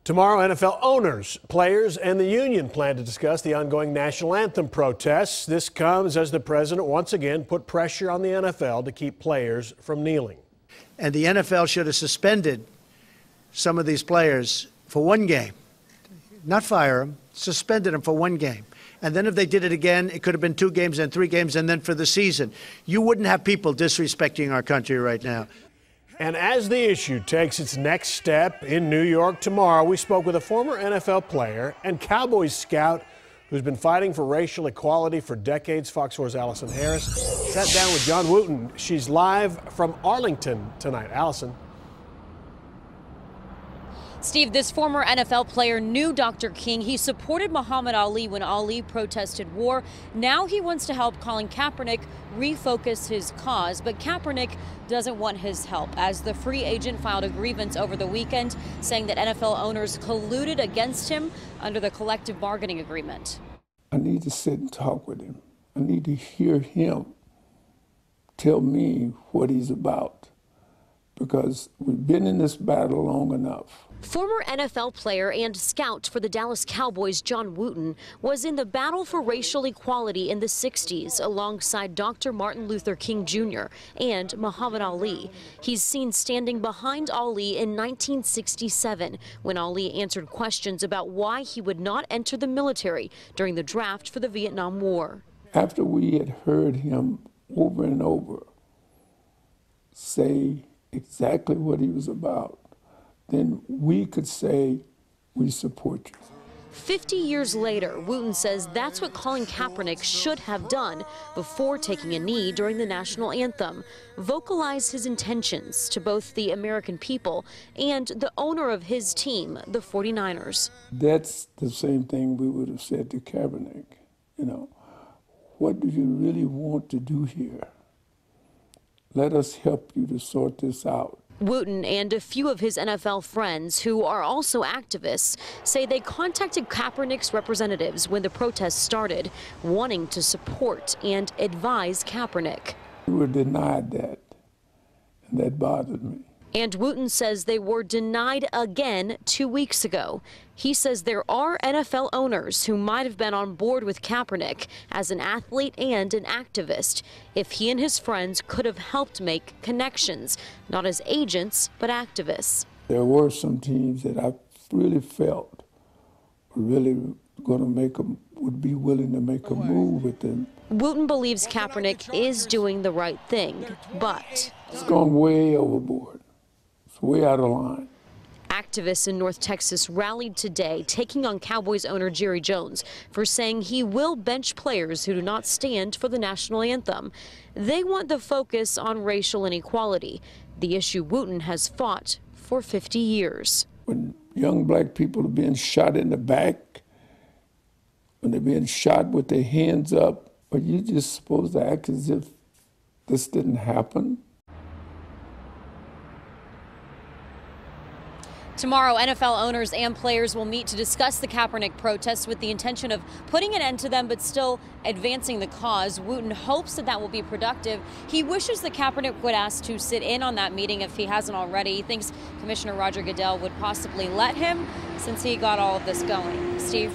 Tomorrow, NFL owners, players, and the union plan to discuss the ongoing national anthem protests. This comes as the president once again put pressure on the NFL to keep players from kneeling. And the NFL should have suspended some of these players for one game. Not fire them, suspended them for one game. And then if they did it again, it could have been 2 games and 3 games and then for the season. You wouldn't have people disrespecting our country right now. And as the issue takes its next step in New York tomorrow, we spoke with a former NFL player and Cowboys scout who's been fighting for racial equality for decades. Fox 4's Allison Harris sat down with John Wooten. She's live from Arlington tonight. Allison. Steve, this former NFL player knew Dr. King. He supported Muhammad Ali when Ali protested war. Now he wants to help Colin Kaepernick refocus his cause. But Kaepernick doesn't want his help, as the free agent filed a grievance over the weekend saying that NFL owners colluded against him under the collective bargaining agreement. I need to sit and talk with him. I need to hear him tell me what he's about, because we've been in this battle long enough. Former NFL player and scout for the Dallas Cowboys, John Wooten, was in the battle for racial equality in the 60s alongside Dr. Martin Luther King Jr. and Muhammad Ali. He's seen standing behind Ali in 1967 when Ali answered questions about why he would not enter the military during the draft for the Vietnam War. After we had heard him over and over say exactly what he was about, then we could say, we support you. 50 years later, Wooten says that's what Colin Kaepernick should have done before taking a knee during the national anthem. Vocalize his intentions to both the American people and the owner of his team, the 49ers. That's the same thing we would have said to Kaepernick. You know, what do you really want to do here? Let us help you to sort this out. Wooten and a few of his NFL friends, who are also activists, say they contacted Kaepernick's representatives when the protests started, wanting to support and advise Kaepernick. We were denied that, and that bothered me. And Wooten says they were denied again 2 weeks ago. He says there are NFL owners who might have been on board with Kaepernick as an athlete and an activist if he and his friends could have helped make connections, not as agents, but activists. There were some teams that I really felt were really going to would be willing to make a move with them. Wooten believes Kaepernick is doing the right thing, but it's gone way overboard. It's way out of line. Activists in North Texas rallied today, taking on Cowboys owner Jerry Jones for saying he will bench players who do not stand for the national anthem. They want the focus on racial inequality, the issue Wooten has fought for 50 years. When young black people are being shot in the back, when they're being shot with their hands up, are you just supposed to act as if this didn't happen? Tomorrow, NFL owners and players will meet to discuss the Kaepernick protests with the intention of putting an end to them, but still advancing the cause. Wooten hopes that will be productive. He wishes that Kaepernick would ask to sit in on that meeting if he hasn't already. He thinks Commissioner Roger Goodell would possibly let him since he got all of this going. Steve?